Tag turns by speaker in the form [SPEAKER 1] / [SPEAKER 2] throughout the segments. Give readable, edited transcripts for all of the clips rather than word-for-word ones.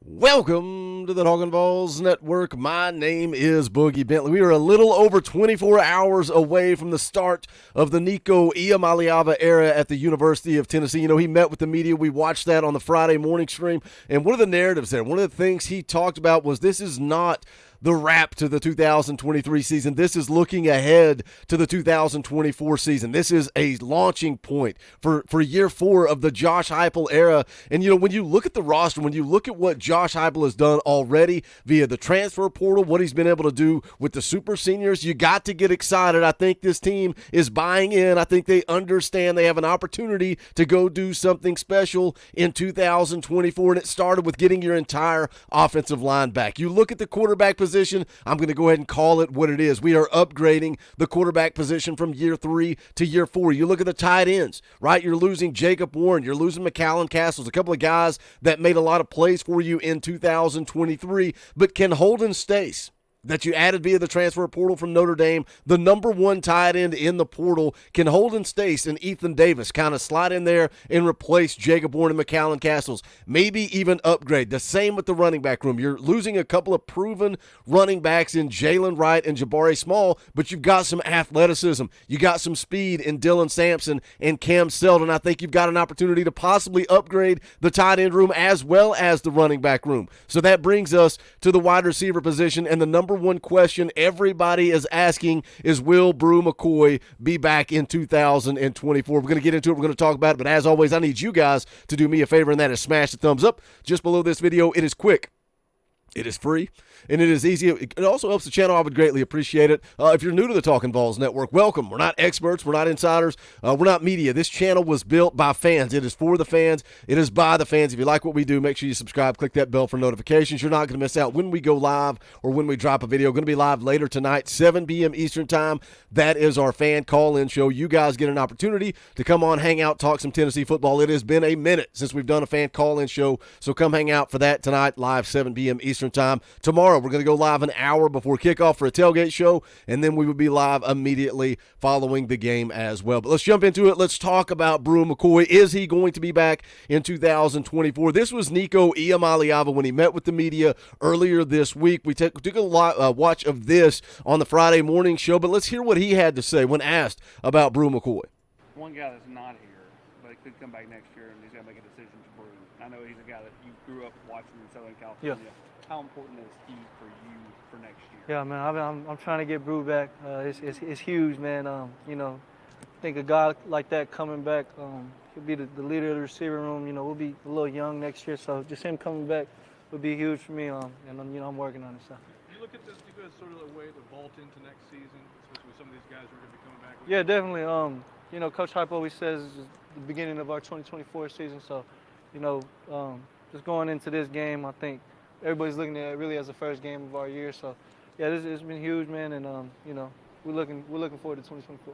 [SPEAKER 1] Welcome to the Talkin VAWLS Network. My name is Boogie Bentley. We are a little over 24 hours away from the start of the Nico Iamaleava era at the University of Tennessee. You know, he met with the media. We watched that on the Friday morning stream, and one of the narratives there, one of the things he talked about was this is not the wrap to the 2023 season. This is looking ahead to the 2024 season. This is a launching point for year 4 of the Josh Heupel era. And, you know, when you look at the roster, when you look at what Josh Heupel has done already via the transfer portal, what he's been able to do with the super seniors, you got to get excited. I think this team is buying in. I think they understand they have an opportunity to go do something special in 2024, and it started with getting your entire offensive line back. You look at the quarterback position, I'm going to go ahead and call it what it is. We are upgrading the quarterback position from year 3 to year 4. You look at the tight ends, right? You're losing Jacob Warren. You're losing McCollum Castles, a couple of guys that made a lot of plays for you in 2023. But can Holden Stace, that you added via the transfer portal from Notre Dame, the number 1 tight end in the portal, can Holden Stace and Ethan Davis kind of slide in there and replace Jacob Warren and McCollum Castles? Maybe even upgrade. The same with the running back room. You're losing a couple of proven running backs in Jalen Wright and Jabari Small, but you've got some athleticism. You got some speed in Dylan Sampson and Cam Seldon. I think you've got an opportunity to possibly upgrade the tight end room as well as the running back room. So that brings us to the wide receiver position, and the number 1 question everybody is asking is, will Bru McCoy be back in 2024? We're going to get into it. We're going to talk about it. But as always, I need you guys to do me a favor, and that is smash the thumbs up just below this video. It is quick. It is free, and it is easy. It also helps the channel. I would greatly appreciate it. If you're new to the Talkin VAWLS Network, welcome. We're not experts. We're not insiders. We're not media. This channel was built by fans. It is for the fans. It is by the fans. If you like what we do, make sure you subscribe. Click that bell for notifications. You're not going to miss out when we go live or when we drop a video. Going to be live later tonight, 7 p.m. Eastern time. That is our fan call-in show. You guys get an opportunity to come on, hang out, talk some Tennessee football. It has been a minute since we've done a fan call-in show, so come hang out for that tonight, live 7 p.m. Eastern time. Tomorrow, we're going to go live an hour before kickoff for a tailgate show, and then we will be live immediately following the game as well. But let's jump into it. Let's talk about Bru McCoy. Is he going to be back in 2024? This was Nico Iamaleava when he met with the media earlier this week. We took a watch of this on the Friday morning show, but let's hear what he had to say when asked about Bru McCoy.
[SPEAKER 2] One guy that's not here, but he could come back next year, and he's got to make a decision for Bru. I know he's a guy that you grew up watching in Southern California.
[SPEAKER 3] Yeah.
[SPEAKER 2] How important is he for you for next year?
[SPEAKER 3] Yeah, man, I'm trying to get Bru back. It's huge, man. You know, I think a guy like that coming back, he'll be the leader of the receiver room. You know, we'll be a little young next year, so just him coming back would be huge for me. And you know, I'm working on it. So.
[SPEAKER 4] Do you look at this as sort of a way to vault into next season, especially with some of these guys who are going to be coming back?
[SPEAKER 3] Yeah, definitely. You know, Coach Heupel always says it's the beginning of our 2024 season. So, you know, just going into this game, I think everybody's looking at it really as the first game of our year. So, yeah, it's been huge, man, and you know, we're looking forward to 2024.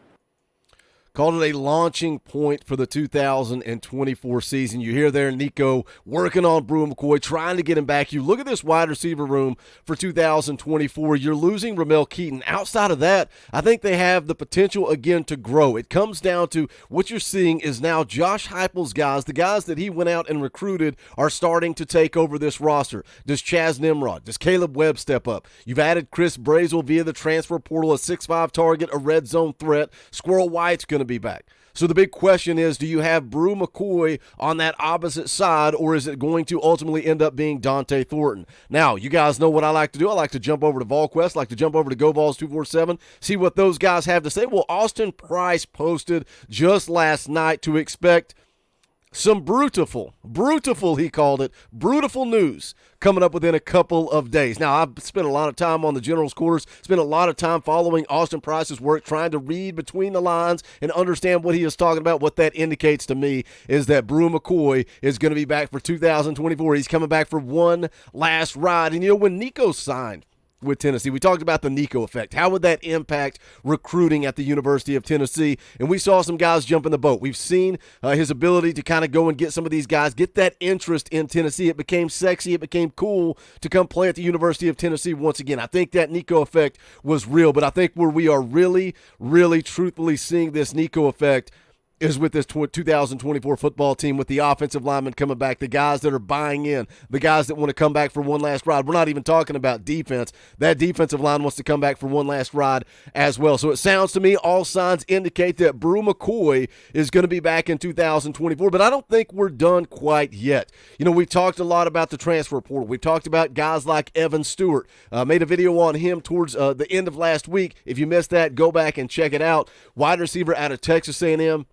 [SPEAKER 1] Called it a launching point for the 2024 season. You hear there Nico working on Bru McCoy, trying to get him back. You look at this wide receiver room for 2024. You're losing Ramel Keaton. Outside of that, I think they have the potential again to grow. It comes down to what you're seeing is now Josh Heupel's guys, the guys that he went out and recruited, are starting to take over this roster. Does Chaz Nimrod, does Caleb Webb step up? You've added Chris Brazel via the transfer portal, a 6'5" target, a red zone threat. Squirrel White's going to be back. So the big question is, do you have Bru McCoy on that opposite side, or is it going to ultimately end up being Dante Thornton? Now, you guys know what I like to do. I like to jump over to VolQuest, like to jump over to GoVols247, see what those guys have to say. Well, Austin Price posted just last night to expect some brutiful, he called it, brutiful news coming up within a couple of days. Now, I've spent a lot of time on the general's quarters, spent a lot of time following Austin Price's work, trying to read between the lines and understand what he is talking about. What that indicates to me is that Bru McCoy is going to be back for 2024. He's coming back for one last ride. And, when Nico signed with Tennessee, we talked about the Nico effect. How would that impact recruiting at the University of Tennessee? And we saw some guys jump in the boat. We've seen his ability to kind of go and get some of these guys, get that interest in Tennessee. It became sexy. It became cool to come play at the University of Tennessee once again. I think that Nico effect was real, but I think where we are really, really truthfully seeing this Nico effect is with this 2024 football team, with the offensive linemen coming back, the guys that are buying in, the guys that want to come back for one last ride. We're not even talking about defense. That defensive line wants to come back for one last ride as well. So it sounds to me all signs indicate that Bru McCoy is going to be back in 2024, but I don't think we're done quite yet. We've talked a lot about the transfer portal. We've talked about guys like Evan Stewart. Made a video on him towards the end of last week. If you missed that, go back and check it out. Wide receiver out of Texas A&M.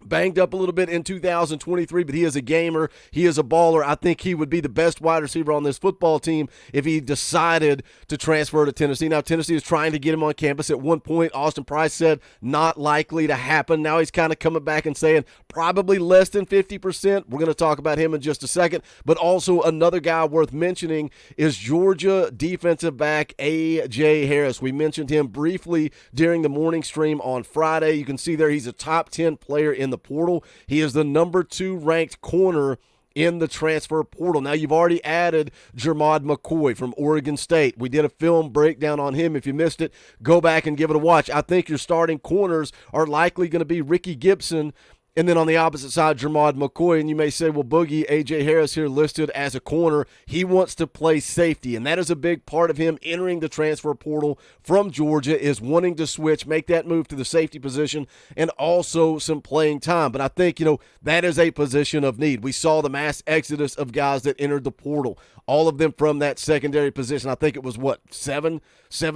[SPEAKER 1] Banged up a little bit in 2023, but he is a gamer. He is a baller. I think he would be the best wide receiver on this football team if he decided to transfer to Tennessee. Now, Tennessee is trying to get him on campus. At one point, Austin Price said not likely to happen. Now he's kind of coming back and saying probably less than 50%. We're going to talk about him in just a second. But also another guy worth mentioning is Georgia defensive back A.J. Harris. We mentioned him briefly during the morning stream on Friday. You can see there he's a top 10 player in the portal. He is the number 2 ranked corner in the transfer portal. Now, you've already added Bru McCoy from Oregon State. We did a film breakdown on him. If you missed it, go back and give it a watch. I think your starting corners are likely going to be Ricky Gibson, and then on the opposite side, Bru McCoy. And you may say, well, Boogie, A.J. Harris here listed as a corner. He wants to play safety, and that is a big part of him entering the transfer portal from Georgia, is wanting to switch, make that move to the safety position, and also some playing time. But I think, that is a position of need. We saw the mass exodus of guys that entered the portal, all of them from that secondary position. I think it was, seven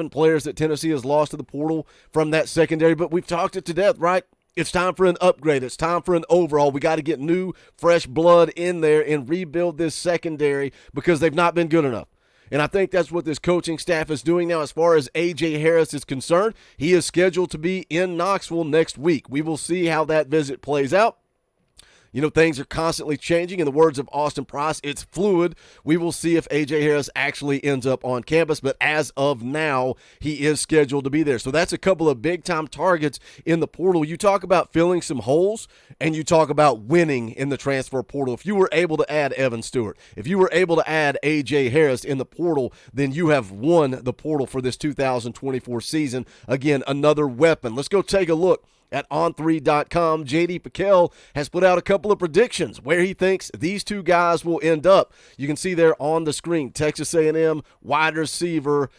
[SPEAKER 1] players that Tennessee has lost to the portal from that secondary. But we've talked it to death, right? It's time for an upgrade. It's time for an overhaul. We got to get new, fresh blood in there and rebuild this secondary because they've not been good enough. And I think that's what this coaching staff is doing now. As far as A.J. Harris is concerned, he is scheduled to be in Knoxville next week. We will see how that visit plays out. Things are constantly changing. In the words of Austin Price, it's fluid. We will see if A.J. Harris actually ends up on campus, but as of now, he is scheduled to be there. So that's a couple of big-time targets in the portal. You talk about filling some holes, and you talk about winning in the transfer portal. If you were able to add Evan Stewart, if you were able to add A.J. Harris in the portal, then you have won the portal for this 2024 season. Again, another weapon. Let's go take a look at On3.com. J.D. Pickell has put out a couple of predictions where he thinks these two guys will end up. You can see there on the screen, Texas A&M wide receiver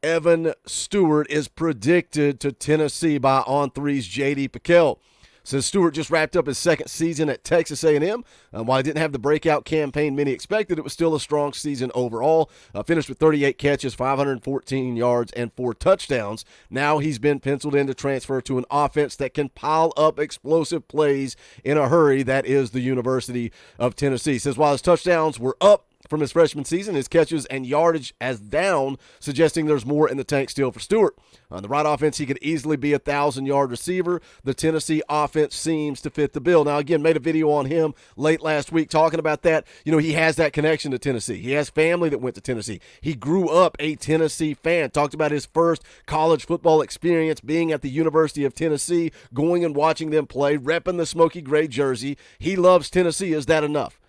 [SPEAKER 1] Evan Stewart is predicted to Tennessee by On3's J.D. Pickell. Says Stewart just wrapped up his second season at Texas A&M. While he didn't have the breakout campaign many expected, it was still a strong season overall. Finished with 38 catches, 514 yards, and 4 touchdowns. Now he's been penciled in to transfer to an offense that can pile up explosive plays in a hurry. That is the University of Tennessee. Says while his touchdowns were up from his freshman season, his catches and yardage as down, suggesting there's more in the tank still for Stewart. On the right offense, he could easily be a 1,000-yard receiver. The Tennessee offense seems to fit the bill. Now, again, made a video on him late last week talking about that. He has that connection to Tennessee. He has family that went to Tennessee. He grew up a Tennessee fan. Talked about his first college football experience being at the University of Tennessee, going and watching them play, repping the smoky gray jersey. He loves Tennessee. Is that enough?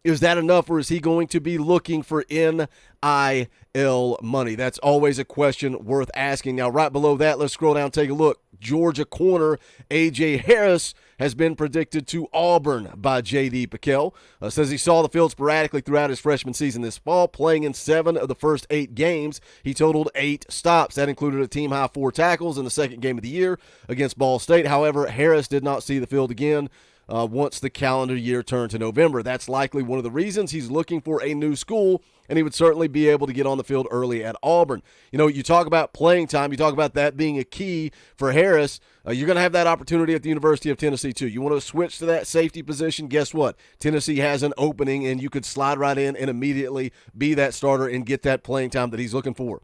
[SPEAKER 1] Is that enough, or is he going to be looking for NIL money? That's always a question worth asking. Now, right below that, let's scroll down and take a look. Georgia corner A.J. Harris has been predicted to Auburn by J.D. Pickell. Says he saw the field sporadically throughout his freshman season this fall, playing in 7 of the first 8 games. He totaled 8 stops. That included a team-high 4 tackles in the second game of the year against Ball State. However, Harris did not see the field again once the calendar year turned to November. That's likely one of the reasons he's looking for a new school, and he would certainly be able to get on the field early at Auburn. You know, you talk about playing time, you talk about that being a key for Harris. You're going to have that opportunity at the University of Tennessee, too. You want to switch to that safety position, guess what? Tennessee has an opening, and you could slide right in and immediately be that starter and get that playing time that he's looking for.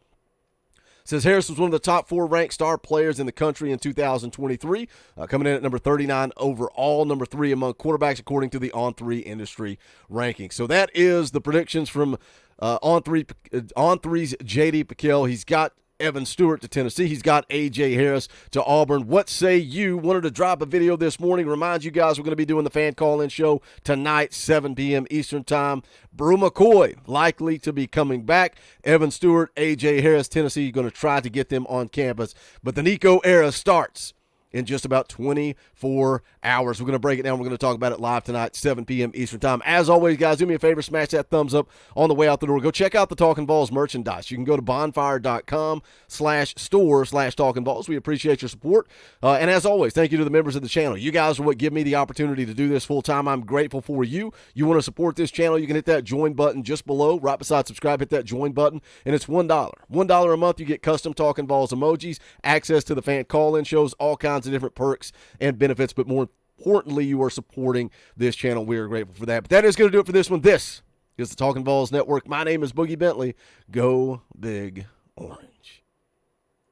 [SPEAKER 1] Says Harris was one of the top 4 ranked star players in the country in 2023, coming in at number 39 overall, number 3 among quarterbacks according to the On3 industry ranking. So that is the predictions from On3's J.D. Piquel. He's got Evan Stewart to Tennessee. He's got A.J. Harris to Auburn. What say you? Wanted to drop a video this morning. Remind you guys we're going to be doing the fan call-in show tonight, 7 p.m. Eastern time. Bru McCoy likely to be coming back. Evan Stewart, A.J. Harris, Tennessee, going to try to get them on campus. But the Nico era starts in just about 24 hours. We're going to break it down. We're going to talk about it live tonight, 7 p.m. Eastern time. As always, guys, do me a favor, smash that thumbs up on the way out the door. Go check out the Talkin VAWLS merchandise. You can go to bonfire.com/store/Talkin VAWLS. We appreciate your support. And as always, thank you to the members of the channel. You guys are what give me the opportunity to do this full time. I'm grateful for you. You want to support this channel, you can hit that join button just below, right beside subscribe, hit that join button, and it's $1. $1 a month, you get custom Talkin VAWLS emojis, access to the fan call-in shows, all kinds of different perks and benefits, but more importantly, you are supporting this channel. We are grateful for that. But that is going to do it for this one. This is the Talkin VAWLS Network. My name is Boogie Bentley. Go Big Orange.